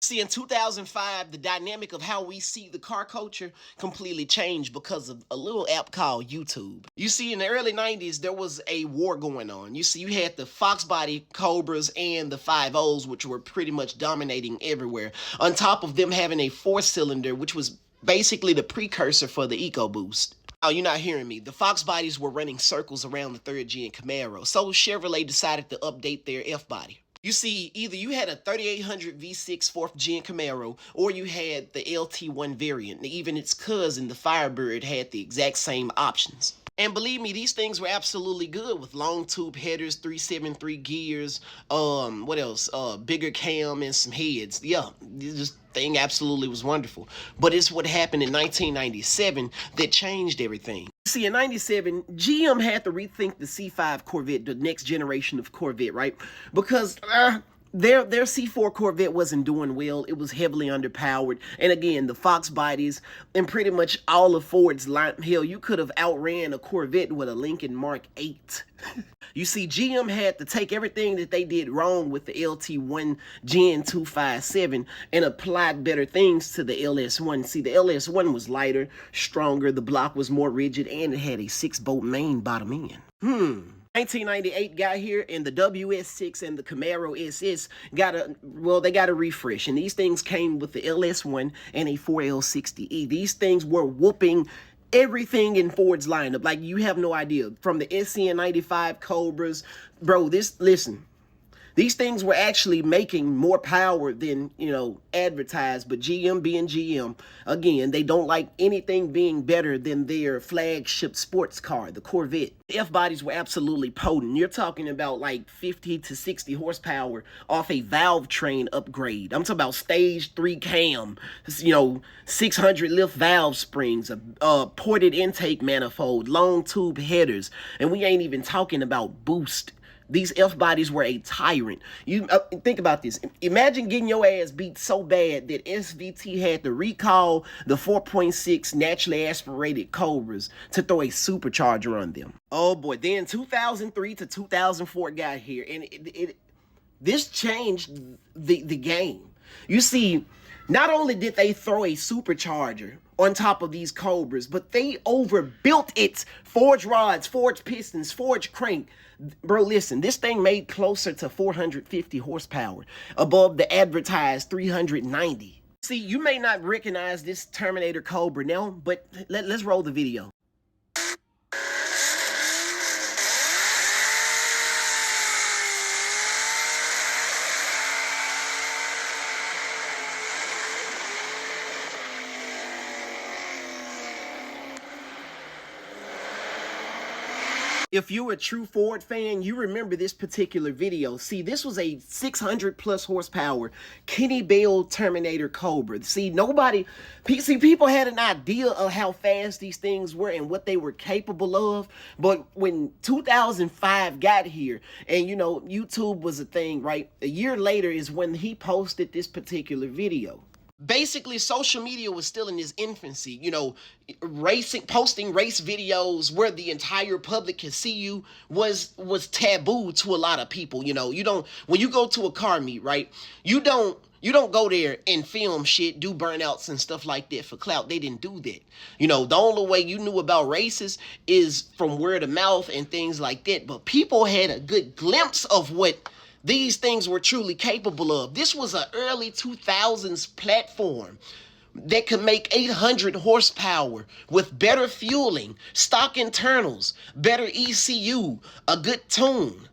See, in 2005, the dynamic of how we see the car culture completely changed because of a little app called YouTube. You see, in the early 90s, there was a war going on. You see, you had the Fox body Cobras and the 5.0s, which were pretty much dominating everywhere. On top of them having a 4-cylinder, which was basically the precursor for the EcoBoost. Oh, you're not hearing me. The Fox bodies were running circles around the 3rd gen Camaro, so Chevrolet decided to update their F-body. You see, either you had a 3800 V6 4th gen Camaro, or you had the LT1 variant. Even its cousin, the Firebird, had the exact same options. And believe me, these things were absolutely good with long tube headers, 373 gears, what else? Bigger cam and some heads. Yeah, this thing absolutely was wonderful. But it's what happened in 1997 that changed everything. See, in 97, GM had to rethink the C5 Corvette, the next generation of Corvette, right? Because their C4 Corvette wasn't doing well. It was heavily underpowered. And again, the Fox bodies and pretty much all of Ford's line, hell, you could have outran a Corvette with a Lincoln Mark 8. You see, GM had to take everything that they did wrong with the LT1 Gen 257 and applied better things to the LS1. See, the LS1 was lighter, stronger, the block was more rigid, and it had a 6-bolt main bottom end. 1998 got here, and the WS6 and the Camaro SS got a refresh, and these things came with the LS1 and a 4L60E. These things were whooping everything in Ford's lineup. Like, you have no idea. From the SCN95 Cobras, bro, listen. These things were actually making more power than, advertised, but GM being GM, again, they don't like anything being better than their flagship sports car, the Corvette. The F-bodies were absolutely potent. You're talking about like 50 to 60 horsepower off a valve train upgrade. I'm talking about stage 3 cam, 600 lift valve springs, a ported intake manifold, long tube headers, and we ain't even talking about boost. These F-bodies were a tyrant. You think about this. Imagine getting your ass beat so bad that SVT had to recall the 4.6 naturally aspirated Cobras to throw a supercharger on them. Oh boy. Then 2003 to 2004 got here, and this changed the game. You see, not only did they throw a supercharger on top of these Cobras, but they overbuilt it. Forged rods, forged pistons, forged crank. Bro, listen, this thing made closer to 450 horsepower, above the advertised 390. See, you may not recognize this Terminator Cobra now, but let's roll the video. If you're a true Ford fan, you remember this particular video. See, this was a 600 plus horsepower Kenny Bell Terminator Cobra. See, people had an idea of how fast these things were and what they were capable of. But when 2005 got here, and YouTube was a thing, right? A year later is when he posted this particular video. Basically, social media was still in its infancy. Posting race videos where the entire public can see you was taboo to a lot of people. When you go to a car meet, right? You don't go there and film shit, do burnouts and stuff like that for clout. They didn't do that. The only way you knew about races is from word of mouth and things like that. But people had a good glimpse of what these things were truly capable of. This was an early 2000s platform that could make 800 horsepower with better fueling, stock internals, better ECU, a good tune.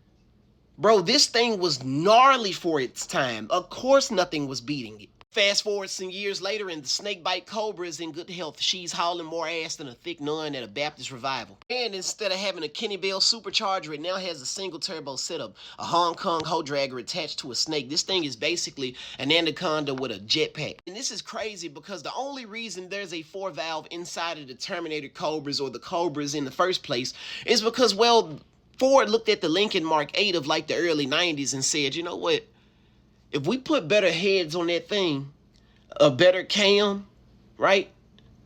Bro, this thing was gnarly for its time. Of course nothing was beating it. Fast forward some years later, and the Snakebite Cobra is in good health. She's hauling more ass than a thick nun at a Baptist revival. And instead of having a Kenny Bell supercharger, it now has a single turbo setup, a Hong Kong hoe dragger attached to a snake. This thing is basically an Anaconda with a jetpack. And this is crazy because the only reason there's a 4-valve inside of the Terminator Cobras or the Cobras in the first place is because, well, Ford looked at the Lincoln Mark 8 of like the early 90s and said, you know what? If we put better heads on that thing, a better cam, right?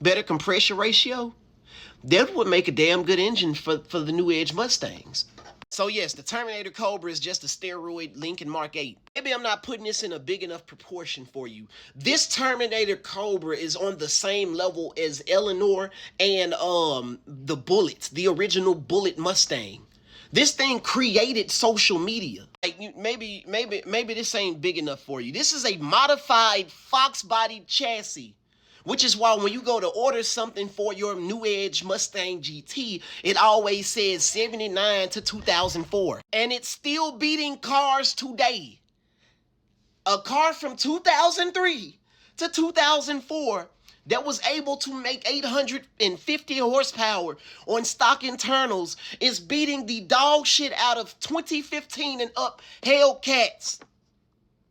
Better compression ratio, that would make a damn good engine for the new Edge Mustangs. So yes, the Terminator Cobra is just a steroid Lincoln Mark 8. Maybe I'm not putting this in a big enough proportion for you. This Terminator Cobra is on the same level as Eleanor and the Bullet, the original Bullet Mustang. This thing created social media. Like maybe this ain't big enough for you. This is a modified Fox body chassis. Which is why when you go to order something for your new Edge Mustang GT, it always says 79 to 2004. And it's still beating cars today. A car from 2003 to 2004 that was able to make 850 horsepower on stock internals is beating the dog shit out of 2015 and up Hellcats.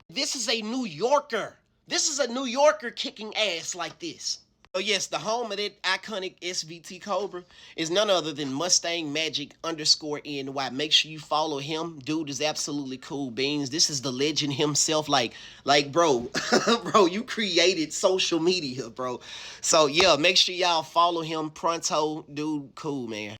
This is a New Yorker. This is a New Yorker kicking ass like this. So yes, the home of that iconic SVT Cobra is none other than Mustang Magic _NY. Make sure you follow him. Dude is absolutely cool beans. This is the legend himself. Like bro, bro, you created social media, bro. So yeah, make sure y'all follow him pronto. Dude, cool, man.